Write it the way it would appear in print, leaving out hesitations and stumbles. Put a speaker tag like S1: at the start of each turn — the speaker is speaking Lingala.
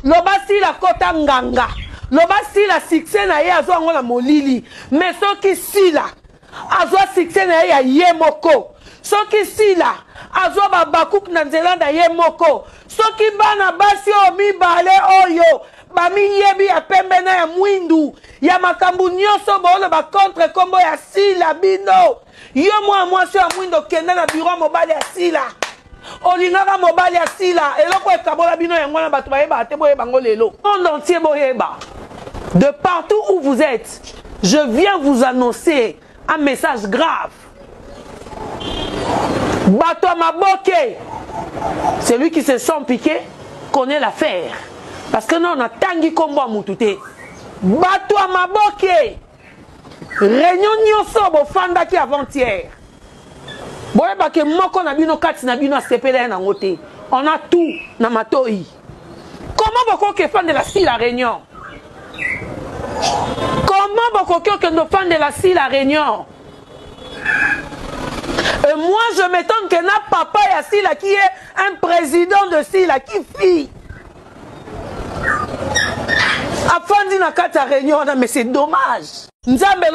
S1: loba sila kota nganga loba sila succès na ye azwa ngo na molili mais soki sila azwa succès na ye ya ye moko soki sila azwa babakuk na nzela na ye moko soki bana basi o mibale oyo bamiyebi ya pembe na ya mwindu ya makambu nyonso baoloba contre kombo ya sila bino yo mwa mwasi ya mwindo kende na biro mobali ya sila olingaka mobali ya sila eloko ekabola bino yango na bato bayeba te boyeba ngo lelo monde entier boyeba de partout où vous êtes je viens vous annoncer un message grave bato ya maboke celui qui se sent piqué connaît l'affaire parce que non on a tangi kombo ya mutu te bato ya maboke réunion nyonso bofandaki avant-hier boyeba ke moko na bino kati na bino asepela na ngote on a tout na matoi comment bokoke fan de la si la réunion comment bokoke que no fan de la si la réunion et moi je m'étonne que na papa ya Sila qui est un président de Sila qui fit afandi na kati ya réunion mais c'est dommage nzambe